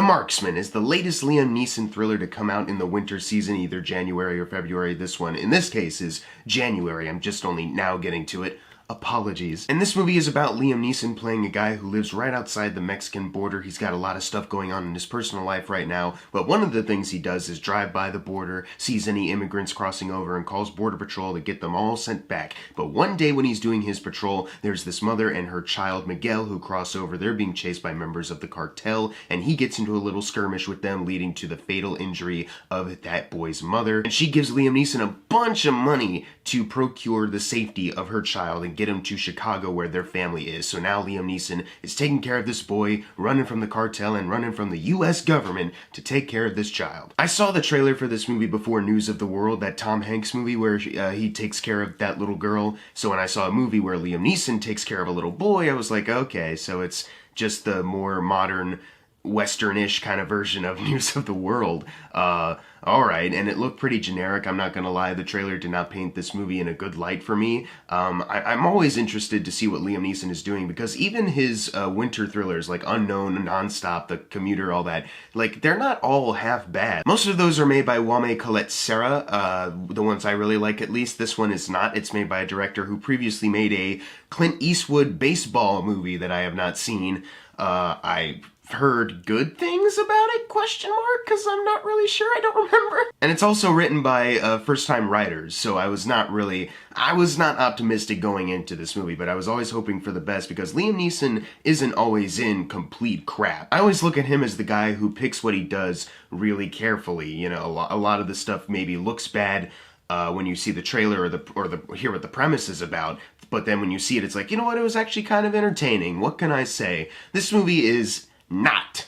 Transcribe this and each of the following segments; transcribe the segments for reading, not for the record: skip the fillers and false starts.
Marksman is the latest Liam Neeson thriller to come out in the winter season, either January or February. This one, in this case, is January. I'm just only now getting to it. Apologies. And this movie is about Liam Neeson playing a guy who lives right outside the Mexican border. He's got a lot of stuff going on in his personal life right now, but one of the things he does is drive by the border, sees any immigrants crossing over, and calls Border Patrol to get them all sent back. But one day when he's doing his patrol, there's this mother and her child Miguel who cross over. They're being chased by members of the cartel, and he gets into a little skirmish with them, leading to the fatal injury of that boy's mother. And she gives Liam Neeson a bunch of money to procure the safety of her child and get him to Chicago where their family is. So now Liam Neeson is taking care of this boy, running from the cartel and running from the US government to take care of this child. I saw the trailer for this movie before News of the World, that Tom Hanks movie where he takes care of that little girl. So when I saw a movie where Liam Neeson takes care of a little boy, I was like, okay, so it's just the more modern Western-ish kind of version of News of the World. Alright, and it looked pretty generic, I'm not gonna lie. The trailer did not paint this movie in a good light for me. I'm always interested to see what Liam Neeson is doing, because even his winter thrillers, like Unknown, Nonstop, The Commuter, all that, like, they're not all half bad. Most of those are made by Wame Colette Serra, the ones I really like at least. This one is not. It's made by a director who previously made a Clint Eastwood baseball movie that I have not seen. I heard good things about it, because I'm not really sure, I don't remember. And it's also written by first-time writers, so I was not optimistic going into this movie, but I was always hoping for the best, because Liam Neeson isn't always in complete crap. I always look at him as the guy who picks what he does really carefully. You know, a lot of the stuff maybe looks bad when you see the trailer or hear what the premise is about, but then when you see it, it's like, you know what, it was actually kind of entertaining. What can I say? This movie is not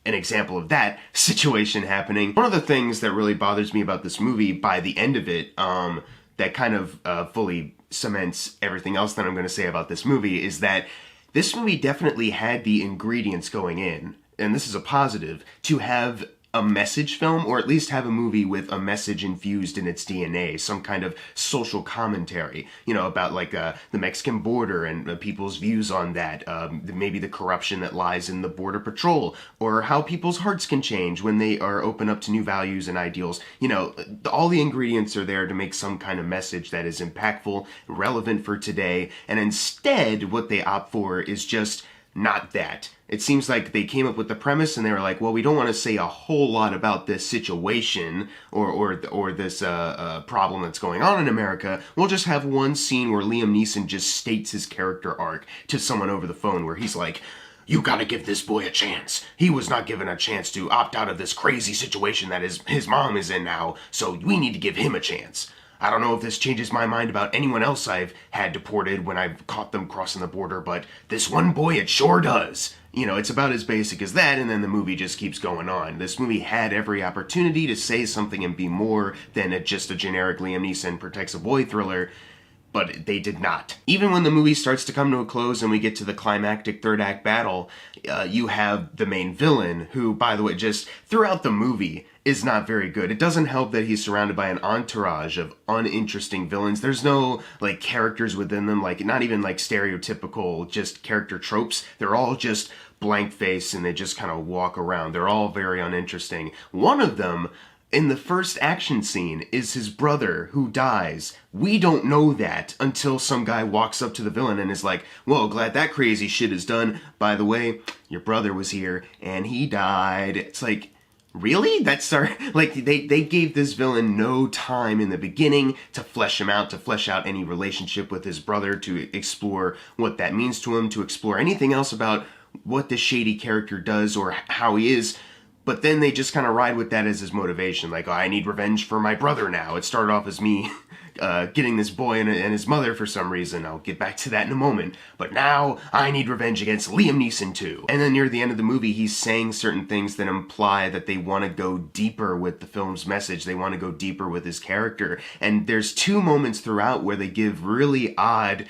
an example of that situation happening. One of the things that really bothers me about this movie by the end of it, that kind of fully cements everything else that I'm going to say about this movie, is that this movie definitely had the ingredients going in, and this is a positive, to have a message film, or at least have a movie with a message infused in its DNA, some kind of social commentary, you know, about like the Mexican border and people's views on that, maybe the corruption that lies in the Border Patrol, or how people's hearts can change when they are open up to new values and ideals. You know, all the ingredients are there to make some kind of message that is impactful, relevant for today, and instead what they opt for is just not that. It seems like they came up with the premise and they were like, well, we don't want to say a whole lot about this situation or this problem that's going on in America. We'll just have one scene where Liam Neeson just states his character arc to someone over the phone, where he's like, you gotta give this boy a chance. He was not given a chance to opt out of this crazy situation that his mom is in now, so we need to give him a chance. I don't know if this changes my mind about anyone else I've had deported when I've caught them crossing the border, but this one boy, it sure does. You know, it's about as basic as that, and then the movie just keeps going on. This movie had every opportunity to say something and be more than just a generic Liam Neeson protects a boy thriller, but they did not. Even when the movie starts to come to a close and we get to the climactic third act battle, you have the main villain, who, by the way, just throughout the movie is not very good. It doesn't help that he's surrounded by an entourage of uninteresting villains. There's no, like, characters within them, like, not even, like, stereotypical, just character tropes. They're all just blank face and they just kind of walk around. They're all very uninteresting. One of them, in the first action scene, is his brother who dies. We don't know that until some guy walks up to the villain and is like, well, glad that crazy shit is done. By the way, your brother was here and he died. It's like, really? That's our, like, they gave this villain no time in the beginning to flesh him out, to flesh out any relationship with his brother, to explore what that means to him, to explore anything else about what this shady character does or how he is. But then they just kind of ride with that as his motivation. Like, oh, I need revenge for my brother now. It started off as me getting this boy and his mother for some reason. I'll get back to that in a moment. But now I need revenge against Liam Neeson too. And then near the end of the movie, he's saying certain things that imply that they want to go deeper with the film's message. They want to go deeper with his character. And there's two moments throughout where they give really odd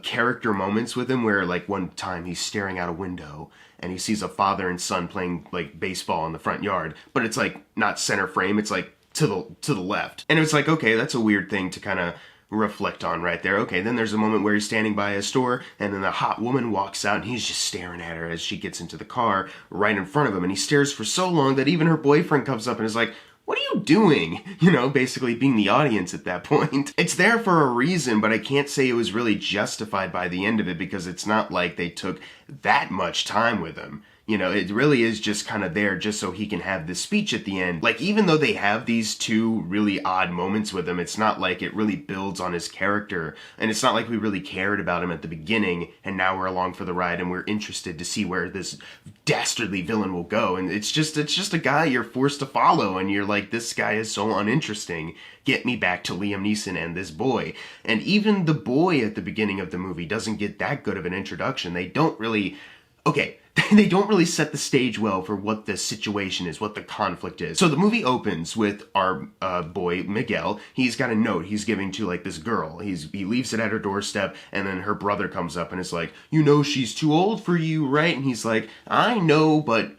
character moments with him, where, like, one time he's staring out a window and he sees a father and son playing, like, baseball in the front yard, but it's, like, not center frame, it's, like, to the left. And it's like, okay, that's a weird thing to kind of reflect on right there. Okay, then there's a moment where he's standing by a store, and then the hot woman walks out, and he's just staring at her as she gets into the car right in front of him, and he stares for so long that even her boyfriend comes up and is like, what are you doing? You know, basically being the audience at that point. It's there for a reason, but I can't say it was really justified by the end of it, because it's not like they took that much time with him. You know, it really is just kind of there just so he can have this speech at the end. Like, even though they have these two really odd moments with him, it's not like it really builds on his character. And it's not like we really cared about him at the beginning, and now we're along for the ride and we're interested to see where this dastardly villain will go. And it's just a guy you're forced to follow, and you're like, this guy is so uninteresting. Get me back to Liam Neeson and this boy. And even the boy at the beginning of the movie doesn't get that good of an introduction. They don't really... Okay, they don't really set the stage well for what the situation is, what the conflict is. So the movie opens with our boy, Miguel. He's got a note he's giving to, like, this girl. He leaves it at her doorstep, and then her brother comes up and is like, you know she's too old for you, right? And he's like, I know, but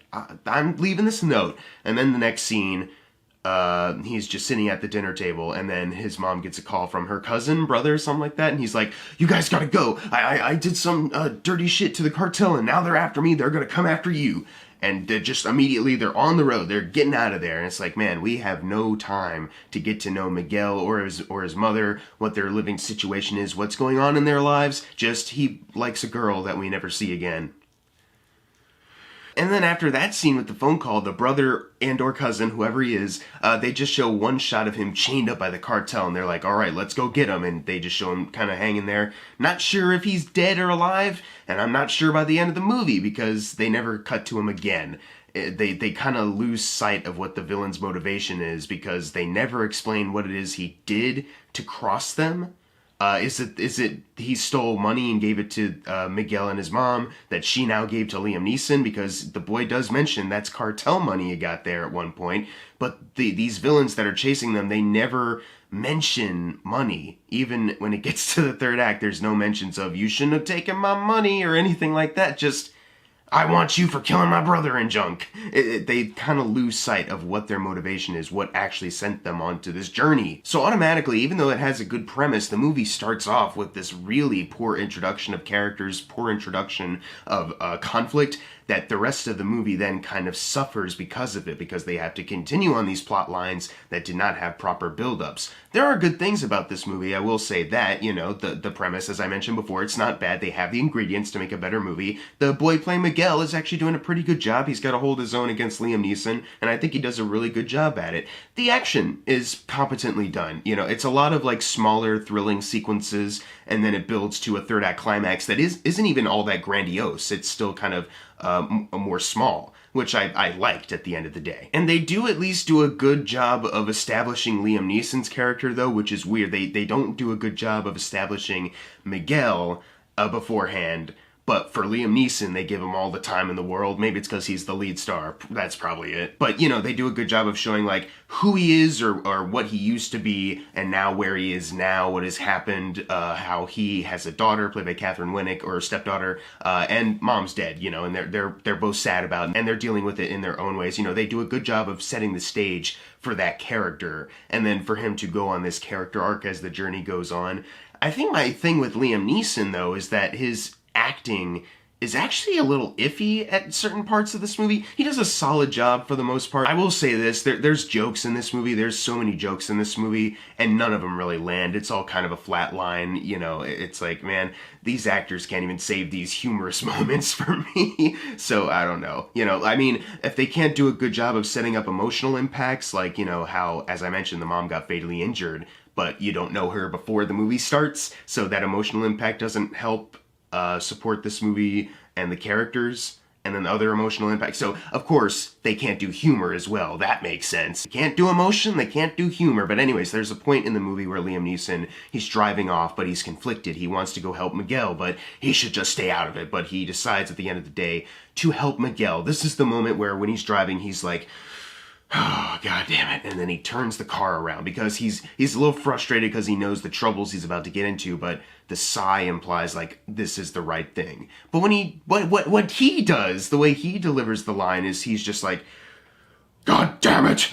I'm leaving this note. And then the next scene... he's just sitting at the dinner table, and then his mom gets a call from her cousin, brother, something like that, and he's like, you guys gotta go. I did some dirty shit to the cartel, and now they're after me. They're gonna come after you. And just immediately, they're on the road. They're getting out of there. And it's like, man, we have no time to get to know Miguel or his mother, what their living situation is, what's going on in their lives. Just, he likes a girl that we never see again. And then after that scene with the phone call, the brother and or cousin, whoever he is, they just show one shot of him chained up by the cartel, and they're like, all right, let's go get him. And they just show him kind of hanging there. Not sure if he's dead or alive, and I'm not sure by the end of the movie, because they never cut to him again. They kind of lose sight of what the villain's motivation is, because they never explain what it is he did to cross them. Is it he stole money and gave it to Miguel and his mom that she now gave to Liam Neeson? Because the boy does mention that's cartel money he got there at one point. But these villains that are chasing them, they never mention money. Even when it gets to the third act, there's no mentions of, you shouldn't have taken my money or anything like that. Just, I want you for killing my brother and junk. They kind of lose sight of what their motivation is, what actually sent them onto this journey. So automatically, even though it has a good premise, the movie starts off with this really poor introduction of characters, poor introduction of conflict, that the rest of the movie then kind of suffers because of it, because they have to continue on these plot lines that did not have proper build-ups. There are good things about this movie, I will say that, you know, the premise, as I mentioned before, it's not bad. They have the ingredients to make a better movie. The boy playing Miguel is actually doing a pretty good job. He's got to hold his own against Liam Neeson, and I think he does a really good job at it. The action is competently done. You know, it's a lot of, like, smaller, thrilling sequences, and then it builds to a third act climax that isn't even all that grandiose. It's still kind of more small, which I liked at the end of the day. And they do at least do a good job of establishing Liam Neeson's character, though, which is weird. They don't do a good job of establishing Miguel beforehand. But for Liam Neeson, they give him all the time in the world. Maybe it's because he's the lead star. That's probably it. But, you know, they do a good job of showing, like, who he is or what he used to be, and now where he is now, what has happened, how he has a daughter, played by Katheryn Winnick, or a stepdaughter, and mom's dead, you know, and they're both sad about it, and they're dealing with it in their own ways. You know, they do a good job of setting the stage for that character, and then for him to go on this character arc as the journey goes on. I think my thing with Liam Neeson, though, is that his acting is actually a little iffy at certain parts of this movie. He does a solid job for the most part. I will say this, there's jokes in this movie. There's so many jokes in this movie, and none of them really land. It's all kind of a flat line. You know, it's like, man, these actors can't even save these humorous moments for me. So, I don't know. You know, I mean, if they can't do a good job of setting up emotional impacts, like, you know, how, as I mentioned, the mom got fatally injured, but you don't know her before the movie starts, so that emotional impact doesn't help support this movie and the characters, and then the other emotional impact. So, of course, they can't do humor as well. That makes sense. They can't do emotion, they can't do humor. But anyways, there's a point in the movie where Liam Neeson, he's driving off, but he's conflicted. He wants to go help Miguel, but he should just stay out of it. But he decides at the end of the day to help Miguel. This is the moment where when he's driving, he's like, oh, God damn it. And then he turns the car around because he's a little frustrated because he knows the troubles he's about to get into, but the sigh implies, like, this is the right thing. But when what he does, the way he delivers the line is he's just like, God damn it!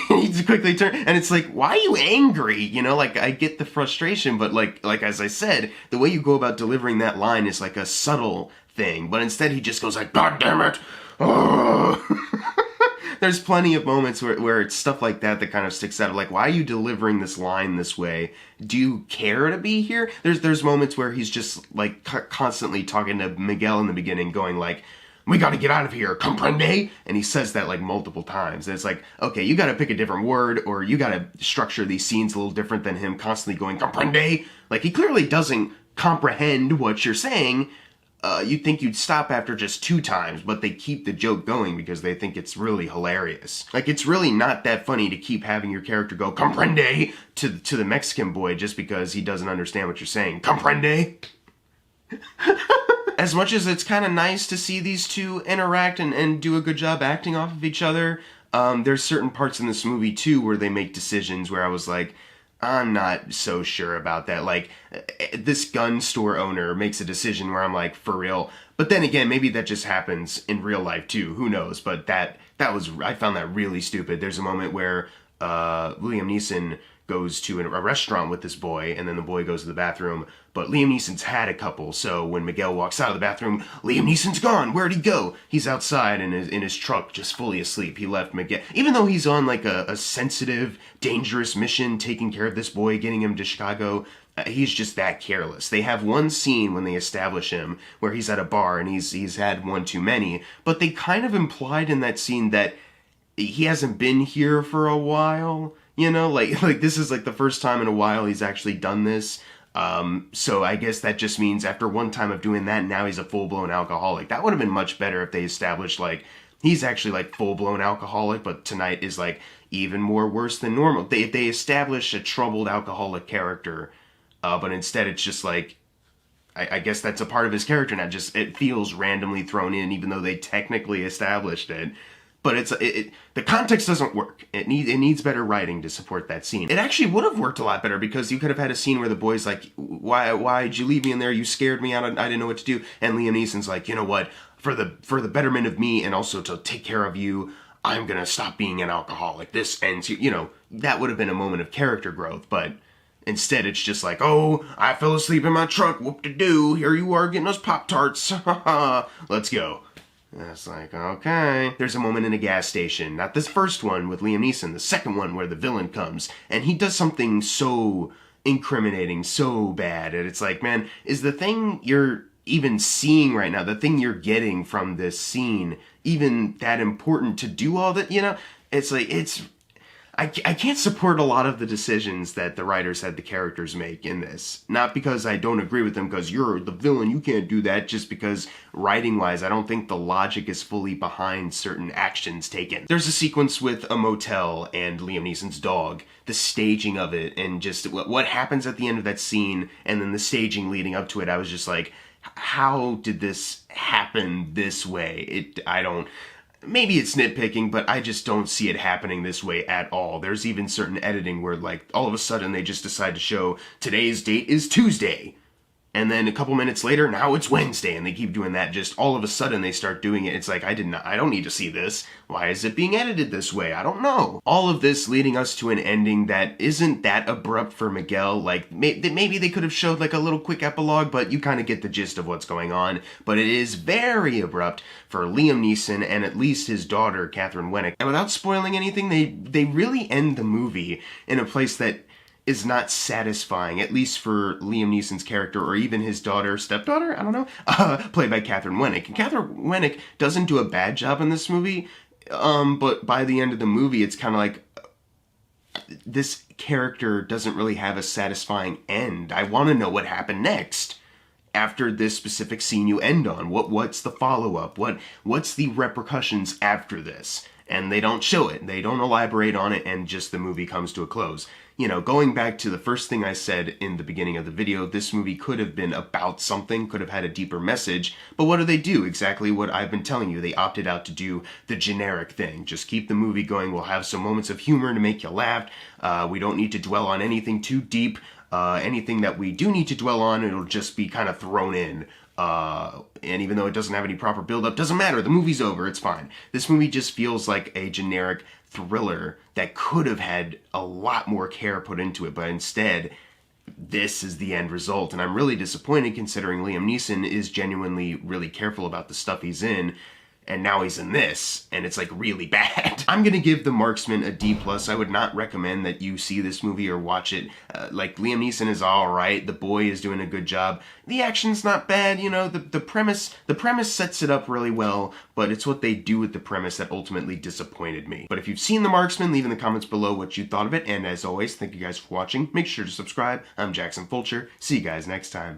He just quickly turn, and it's like, why are you angry? You know, like, I get the frustration, but like as I said, the way you go about delivering that line is like a subtle thing, but instead he just goes like, God damn it! Oh. There's plenty of moments where it's stuff like that kind of sticks out. Like, why are you delivering this line this way? Do you care to be here? There's moments where he's just like constantly talking to Miguel in the beginning, going like, we gotta get out of here, comprende? And he says that like multiple times. And it's like, okay, you gotta pick a different word, or you gotta structure these scenes a little different than him constantly going, comprende? Like, he clearly doesn't comprehend what you're saying. You'd think you'd stop after just 2 times, but they keep the joke going because they think it's really hilarious. Like, it's really not that funny to keep having your character go, comprende, to the Mexican boy just because he doesn't understand what you're saying. Comprende? As much as it's kind of nice to see these two interact and do a good job acting off of each other, there's certain parts in this movie, too, where they make decisions where I was like, I'm not so sure about that. Like, this gun store owner makes a decision where I'm like, for real? But then again, maybe that just happens in real life, too. Who knows? But that was, I found that really stupid. There's a moment where Liam Neeson goes to a restaurant with this boy, and then the boy goes to the bathroom, but Liam Neeson's had a couple, so when Miguel walks out of the bathroom, Liam Neeson's gone, where'd he go? He's outside in his truck, just fully asleep. He left Miguel, even though he's on like a sensitive, dangerous mission, taking care of this boy, getting him to Chicago, he's just that careless. They have one scene when they establish him, where he's at a bar, and he's had one too many, but they kind of implied in that scene that he hasn't been here for a while. You know, like this is like the first time in a while he's actually done this. So I guess that just means after one time of doing that, now he's a full-blown alcoholic. That would have been much better if they established, like, he's actually, like, full-blown alcoholic, but tonight is, like, even more worse than normal. If they establish a troubled alcoholic character, but instead it's just, like, I guess that's a part of his character now. Just, it feels randomly thrown in, even though they technically established it. But the context doesn't work. It needs better writing to support that scene. It actually would have worked a lot better because you could have had a scene where the boy's like, why'd you leave me in there? You scared me. I didn't know what to do. And Liam Neeson's like, you know what? For the betterment of me and also to take care of you, I'm gonna stop being an alcoholic. This ends. You know, that would have been a moment of character growth. But instead, it's just like, oh, I fell asleep in my truck. Whoop-de-doo. Here you are getting those Pop-Tarts. Let's go. And it's like, okay. There's a moment in a gas station, not this first one with Liam Neeson, the second one where the villain comes, and he does something so incriminating, so bad, and it's like, man, is the thing you're even seeing right now, the thing you're getting from this scene, even that important to do all that, you know? It's like, I can't support a lot of the decisions that the writers had the characters make in this. Not because I don't agree with them, because you're the villain, you can't do that, just because writing-wise, I don't think the logic is fully behind certain actions taken. There's a sequence with a motel and Liam Neeson's dog, the staging of it, and just what happens at the end of that scene, and then the staging leading up to it, I was just like, how did this happen this way? Maybe it's nitpicking, but I just don't see it happening this way at all. There's even certain editing where, like, all of a sudden they just decide to show today's date is Tuesday. And then a couple minutes later, now it's Wednesday, and they keep doing that. Just all of a sudden they start doing it. It's like, I don't need to see this. Why is it being edited this way? I don't know. All of this leading us to an ending that isn't that abrupt for Miguel. Like, maybe they could have showed like a little quick epilogue, but you kind of get the gist of what's going on. But it is very abrupt for Liam Neeson and at least his daughter, Katheryn Winnick. And without spoiling anything, they really end the movie in a place that is not satisfying, at least for Liam Neeson's character, or even his stepdaughter, I don't know, played by Katheryn Winnick. And Katheryn Winnick doesn't do a bad job in this movie, but by the end of the movie, it's kind of like, this character doesn't really have a satisfying end. I want to know what happened next. After this specific scene you end on, what's the follow-up? What's the repercussions after this? And they don't show it. They don't elaborate on it, and just the movie comes to a close. You know, going back to the first thing I said in the beginning of the video, this movie could have been about something, could have had a deeper message, but what do? Exactly what I've been telling you. They opted out to do the generic thing. Just keep the movie going. We'll have some moments of humor to make you laugh. We don't need to dwell on anything too deep. Anything that we do need to dwell on, it'll just be kind of thrown in. And even though it doesn't have any proper build-up, doesn't matter. The movie's over. It's fine. This movie just feels like a generic thriller that could have had a lot more care put into it, but instead, this is the end result. And I'm really disappointed considering Liam Neeson is genuinely really careful about the stuff he's in. And now he's in this, and it's like really bad. I'm gonna give The Marksman a D+. I would not recommend that you see this movie or watch it. Like, Liam Neeson is alright, the boy is doing a good job. The action's not bad, you know, the premise sets it up really well, but it's what they do with the premise that ultimately disappointed me. But if you've seen The Marksman, leave in the comments below what you thought of it, and as always, thank you guys for watching. Make sure to subscribe. I'm Jackson Fulcher. See you guys next time.